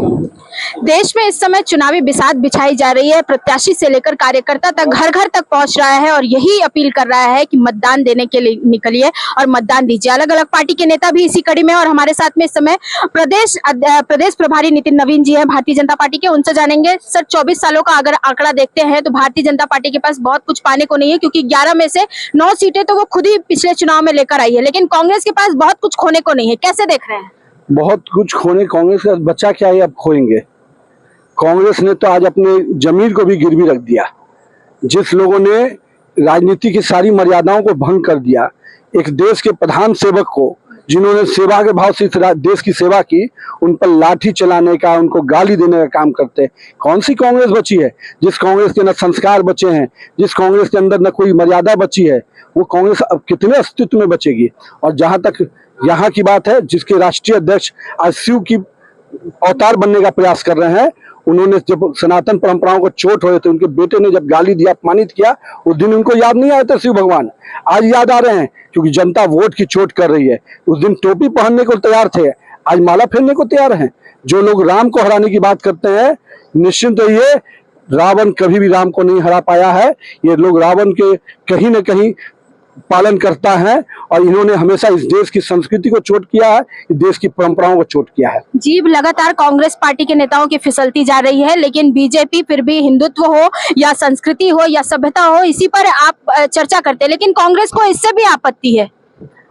देश में इस समय चुनावी बिसात बिछाई जा रही है। प्रत्याशी से लेकर कार्यकर्ता तक घर घर तक पहुंच रहा है और यही अपील कर रहा है कि मतदान देने के लिए निकलिए और मतदान दीजिए। अलग अलग पार्टी के नेता भी इसी कड़ी में और हमारे साथ में इस समय प्रदेश प्रभारी नितिन नवीन जी है भारतीय जनता पार्टी के। उनसे जानेंगे सर, 24 सालों का अगर आंकड़ा देखते हैं तो भारतीय जनता पार्टी के पास बहुत कुछ पाने को नहीं है, क्योंकि 11 में से 9 सीटें तो वो खुद ही पिछले चुनाव में लेकर आई है, लेकिन कांग्रेस के पास बहुत कुछ खोने को नहीं है। कैसे देख रहे हैं? बहुत कुछ खोने, कांग्रेस का बच्चा क्या है अब खोएंगे। कांग्रेस ने तो आज अपने जमीर को भी गिरवी रख दिया। जिस लोगों ने राजनीति की सारी मर्यादाओं को भंग कर दिया, एक देश के प्रधान सेवक को, जिन्होंने सेवा के भाव से इस देश की सेवा की, उन पर लाठी चलाने का, उनको गाली देने का काम करते। कौन सी कांग्रेस बची है? जिस कांग्रेस के न संस्कार बचे हैं, जिस कांग्रेस के अंदर न कोई मर्यादा बची है, वो कांग्रेस अब कितने अस्तित्व में बचेगी। और जहां तक यहाँ की बात है, जिसके राष्ट्रीय अध्यक्ष आज शिव की अवतार बनने का प्रयास कर रहे हैं, उन्होंने जब सनातन परंपराओं को चोट हुए थे, उनके बेटे ने जब गाली दिया, अपमानित किया, उस दिन उनको याद नहीं आए थे शिव भगवान। आज याद आ रहे हैं क्योंकि जनता वोट की चोट कर रही है। उस दिन टोपी पहनने को तैयार थे, आज माला फेरने को तैयार हैं। जो लोग राम को हराने की बात करते हैं, निश्चिंत रहिए, रावण कभी भी राम को नहीं हरा पाया है। ये लोग रावण के कहीं न कहीं पालन करता है और इन्होंने हमेशा इस देश की संस्कृति को चोट किया है, इस देश की परंपराओं को चोट किया है। जीभ लगातार कांग्रेस पार्टी के नेताओं की फिसलती जा रही है, लेकिन बीजेपी फिर भी हिंदुत्व हो या संस्कृति हो या सभ्यता हो, इसी पर आप चर्चा करते हैं, लेकिन कांग्रेस को इससे भी आपत्ति है।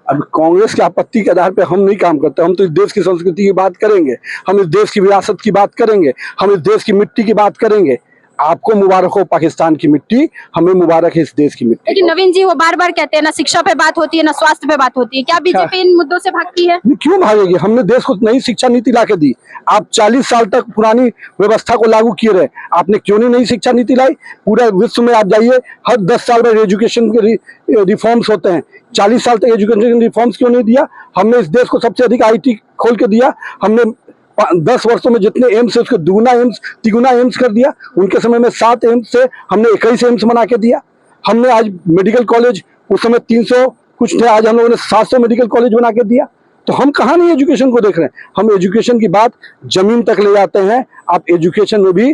अब कांग्रेस की आपत्ति के आधार पर हम नहीं काम करते। हम तो इस देश की संस्कृति की बात करेंगे, हम इस देश की विरासत की बात करेंगे, हम इस देश की मिट्टी की बात करेंगे। आपको मुबारक हो पाकिस्तान की मिट्टी, हमें मुबारक है इस देश की मिट्टी। लेकिन नवीन जी वो बार बार कहते हैं ना शिक्षा पे बात होती है ना स्वास्थ्य पे बात होती है। क्या बीजेपी इन मुद्दों से भागती है? क्यों भागेगी? हमने देश को नई शिक्षा नीति ला के दी। आप 40 साल तक पुरानी व्यवस्था को लागू किए रहे, आपने क्यों नहीं नई शिक्षा नीति लाई? पूरे विश्व में आप जाइए, हर 10 साल में एजुकेशन के रिफॉर्म्स होते हैं। 40 साल तक एजुकेशन रिफॉर्म्स क्यों नहीं दिया? हमने इस देश को सबसे अधिक IT खोल के दिया। हमने 10 वर्षों में जितने एम्स है उसके दुगुना एम्स, तिगुना एम्स कर दिया। उनके समय में 7 एम्स से हमने 21 एम्स बना के दिया। हमने आज मेडिकल कॉलेज, उस समय 300 कुछ थे, आज हम लोगों ने 700 मेडिकल कॉलेज बना के दिया। तो हम कहाँ नहीं एजुकेशन को देख रहे हैं? हम एजुकेशन की बात जमीन तक ले जाते हैं। आप एजुकेशन में भी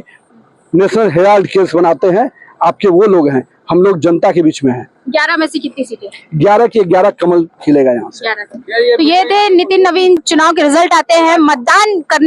नेशनल हेराल्ड केस बनाते हैं, आपके वो लोग हैं। हम लोग जनता के बीच में हैं। 11 में से कितनी सीटें? 11 के 11 कमल खिलेगा यहाँ से। 11। तो ये थे नितिन नवीन। चुनाव के रिजल्ट आते हैं, मतदान करने